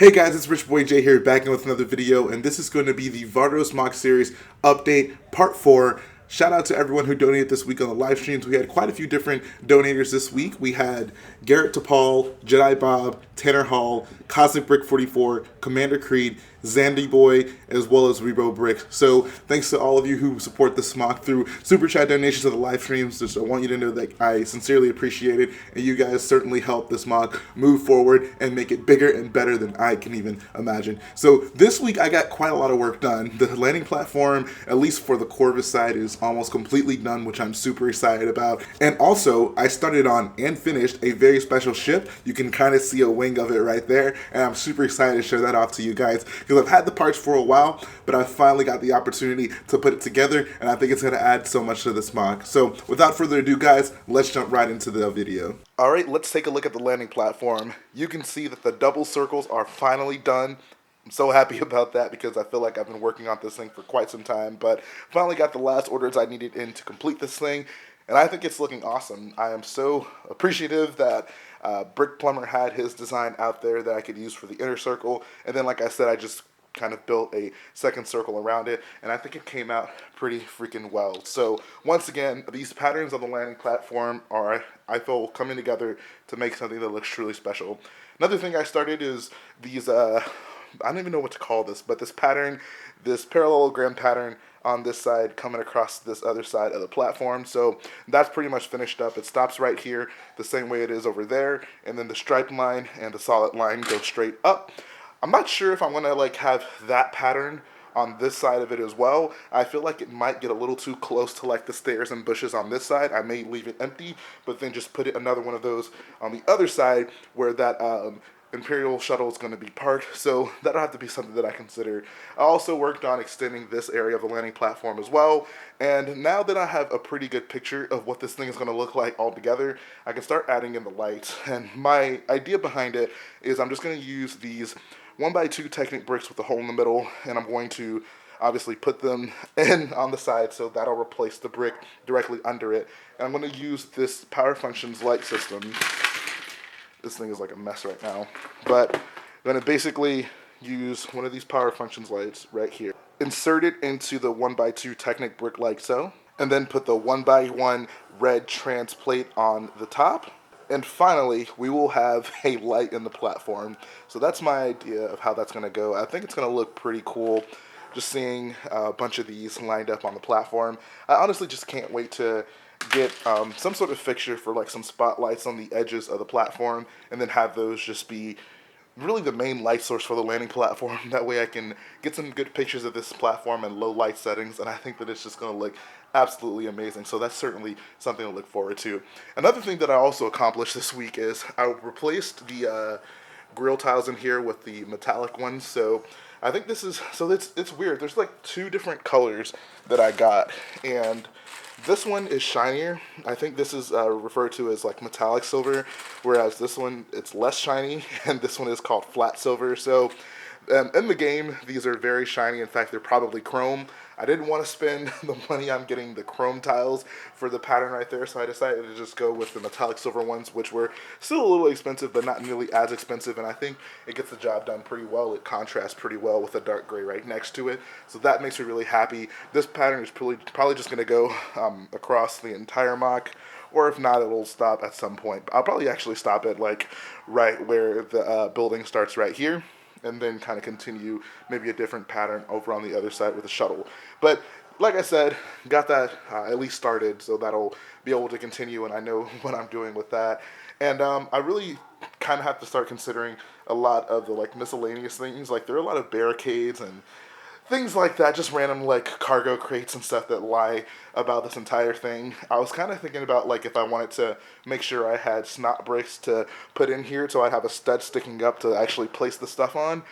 Hey guys, it's Rich Boy J here, back in with another video, and this is going to be the Vardos MOC series update part 4. Shout out to everyone who donated this week on the live streams. We had quite a few different donators this week. We had Garrett Tapal, Jedi Bob, Tanner Hall, Cosmic Brick 44, CommanderCreed, Zander Boi, as well as ReboBricks. So thanks to all of you who support this MOC through super chat donations of the live streams. Just I want you to know that I sincerely appreciate it, and you guys certainly help this MOC move forward and make it bigger and better than I can even imagine. So this week I got quite a lot of work done. The landing platform, at least for the Corvus side, is almost completely done, which I'm super excited about. And also, I started on and finished a very special ship. You can kind of see a wing of it right there, and I'm super excited to show that off to you guys because I've had the parts for a while, but I finally got the opportunity to put it together, and I think it's going to add so much to this MOC. So without further ado, guys, let's jump right into the video. All right, let's take a look at the landing platform. You can see that the double circles are finally done. I'm so happy about that because I feel like I've been working on this thing for quite some time, but finally got the last orders I needed in to complete this thing, and I think it's looking awesome. I am so appreciative that Brick Plumber had his design out there that I could use for the inner circle, and then like I said, I just kind of built a second circle around it, and I think it came out pretty freaking well. So once again, these patterns on the landing platform are, I feel, coming together to make something that looks truly special. Another thing I started is these I don't even know what to call this, but this pattern, this parallelogram pattern on this side coming across this other side of the platform. So that's pretty much finished up. It stops right here the same way it is over there, and then the striped line and the solid line go straight up. I'm not sure if I'm going to like have that pattern on this side of it as well. I feel like it might get a little too close to like the stairs and bushes on this side. I may leave it empty, but then just put it another one of those on the other side where that Imperial shuttle is going to be parked, so that'll have to be something that I consider. I also worked on extending this area of the landing platform as well, and now that I have a pretty good picture of what this thing is going to look like all together, I can start adding in the lights. And my idea behind it is I'm just going to use these 1x2 Technic bricks with a hole in the middle, and I'm going to obviously put them in on the side, so that'll replace the brick directly under it. And I'm going to use this Power Functions light system. This thing is like a mess right now, but I'm going to basically use one of these Power Functions lights right here. Insert it into the 1x2 Technic brick like so, and then put the 1x1 red trans plate on the top. And finally, we will have a light in the platform. So that's my idea of how that's going to go. I think it's going to look pretty cool just seeing a bunch of these lined up on the platform. I honestly just can't wait to get some sort of fixture for like some spotlights on the edges of the platform, and then have those just be really the main light source for the landing platform. That way I can get some good pictures of this platform in low light settings, and I think that it's just going to look absolutely amazing. So that's certainly something to look forward to. Another thing that I also accomplished this week is I replaced the grill tiles in here with the metallic ones. So I think this is, so it's weird. There's like two different colors that I got, and this one is shinier. I think this is referred to as like metallic silver, whereas this one, it's less shiny, and this one is called flat silver. So in the game, these are very shiny. In fact, they're probably chrome. I didn't want to spend the money on getting the chrome tiles for the pattern right there, so I decided to just go with the metallic silver ones, which were still a little expensive, but not nearly as expensive, and I think it gets the job done pretty well. It contrasts pretty well with the dark gray right next to it, so that makes me really happy. This pattern is probably just going to go across the entire MOC, or if not, it'll stop at some point. I'll probably actually stop at like right where the building starts right here, and then kind of continue maybe a different pattern over on the other side with the shuttle. But like I said, got that at least started, so that'll be able to continue, and I know what I'm doing with that. And I really kind of have to start considering a lot of the like miscellaneous things. Like there are a lot of barricades and things like that, just random like cargo crates and stuff that lie about this entire thing. I was kind of thinking about like if I wanted to make sure I had snot bricks to put in here so I'd have a stud sticking up to actually place the stuff on.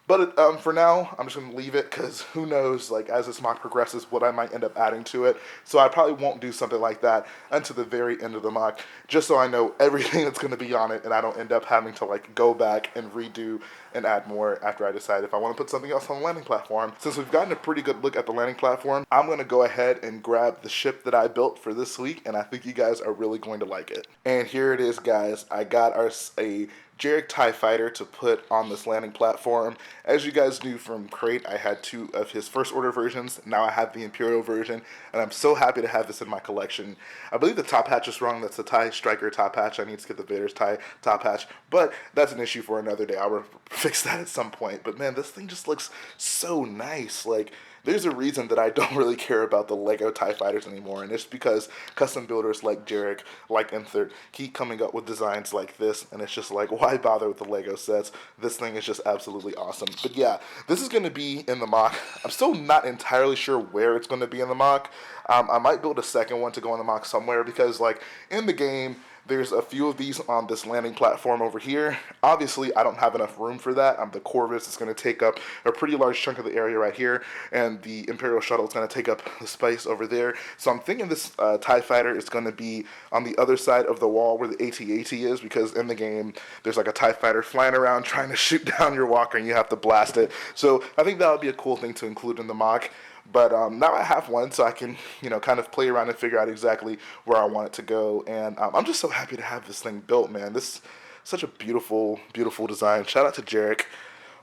But for now, I'm just going to leave it because who knows, like as this MOC progresses, what I might end up adding to it. So I probably won't do something like that until the very end of the MOC, just so I know everything that's going to be on it and I don't end up having to like go back and redo and add more after I decide if I want to put something else on the landing platform. Since we've gotten a pretty good look at the landing platform, I'm going to go ahead and grab the ship that I built for this week, and I think you guys are really going to like it. And here it is, guys. I got a Jarek TIE Fighter to put on this landing platform. As you guys knew from Crate, I had 2 of his First Order versions. Now I have the Imperial version, and I'm so happy to have this in my collection. I believe the top hatch is wrong. That's the TIE Striker top hatch. I need to get the Vader's TIE top hatch, but that's an issue for another day. I'll fix that at some point. But man, this thing just looks so nice. Like, there's a reason that I don't really care about the Lego TIE Fighters anymore, and it's because custom builders like Jarek, like Insert, keep coming up with designs like this, and it's just like, why bother with the Lego sets? This thing is just absolutely awesome. But yeah, this is going to be in the MOC. I'm still not entirely sure where it's going to be in the MOC. I might build a second one to go in the MOC somewhere, because like in the game, there's a few of these on this landing platform over here. Obviously, I don't have enough room for that. The Corvus is going to take up a pretty large chunk of the area right here, and the Imperial Shuttle is going to take up the space over there. So I'm thinking this TIE Fighter is going to be on the other side of the wall where the AT-AT is, because in the game, there's like a TIE Fighter flying around trying to shoot down your walker, and you have to blast it. So I think that would be a cool thing to include in the MOC. But now I have one, so I can, kind of play around and figure out exactly where I want it to go. And I'm just so happy to have this thing built, man. This is such a beautiful, beautiful design. Shout out to Jarek.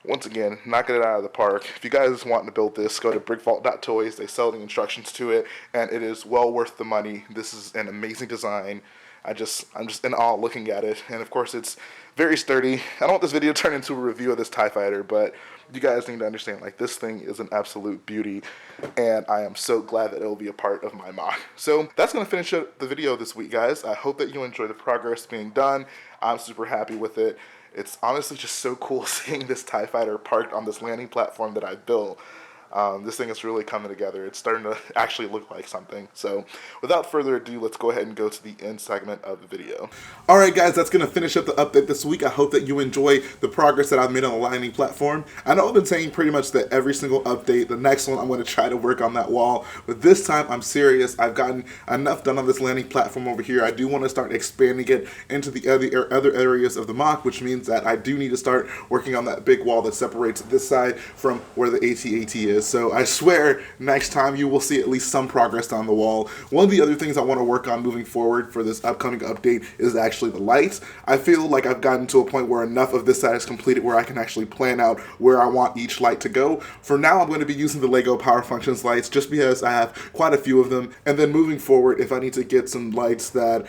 Once again, knocking it out of the park. If you guys want to build this, go to brickvault.toys. They sell the instructions to it, and it is well worth the money. This is an amazing design. I'm just in awe looking at it. And of course, it's very sturdy. I don't want this video to turn into a review of this TIE Fighter, but you guys need to understand, like, this thing is an absolute beauty, and I am so glad that it will be a part of my MOC. So that's going to finish up the video this week, guys. I hope that you enjoy the progress being done. I'm super happy with it. It's honestly just so cool seeing this TIE Fighter parked on this landing platform that I built. This thing is really coming together. It's starting to actually look like something. So without further ado, let's go ahead and go to the end segment of the video. Alright guys, that's going to finish up the update this week. I hope that you enjoy the progress that I've made on the landing platform. I know I've been saying pretty much that every single update, the next one I'm going to try to work on that wall, but this time I'm serious. I've gotten enough done on this landing platform over here. I do want to start expanding it into the other areas of the MOC, which means that I do need to start working on that big wall that separates this side from where the AT-AT is. So I swear next time you will see at least some progress on the wall. One of the other things I want to work on moving forward for this upcoming update is actually the lights. I feel like I've gotten to a point where enough of this side is completed where I can actually plan out where I want each light to go. For now, I'm going to be using the Lego Power Functions lights just because I have quite a few of them. And then moving forward, if I need to get some lights that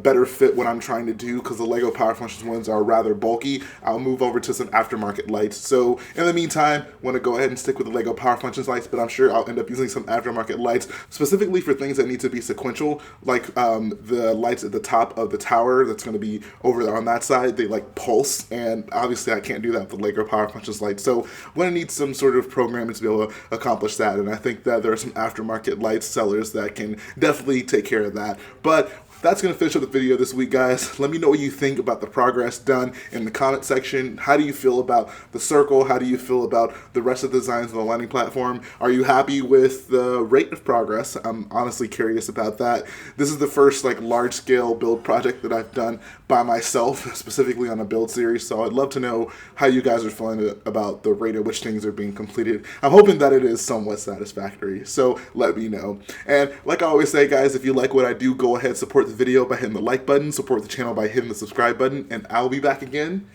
better fit what I'm trying to do, because the Lego Power Functions ones are rather bulky, I'll move over to some aftermarket lights. So in the meantime, I want to go ahead and stick with the Lego Power Functions lights, but I'm sure I'll end up using some aftermarket lights specifically for things that need to be sequential, like the lights at the top of the tower that's going to be over there on that side. They like pulse, and obviously I can't do that with the Lego Power Functions lights. So I'm going to need some sort of programming to be able to accomplish that, and I think that there are some aftermarket light sellers that can definitely take care of that. But that's going to finish up the video this week, guys. Let me know what you think about the progress done in the comment section. How do you feel about the circle? How do you feel about the rest of the designs on the landing platform? Are you happy with the rate of progress? I'm honestly curious about that. This is the first large-scale build project that I've done by myself, specifically on a build series, so I'd love to know how you guys are feeling about the rate at which things are being completed. I'm hoping that it is somewhat satisfactory, so let me know. And like I always say, guys, if you like what I do, go ahead, support the video by hitting the like button, support the channel by hitting the subscribe button, and I'll be back again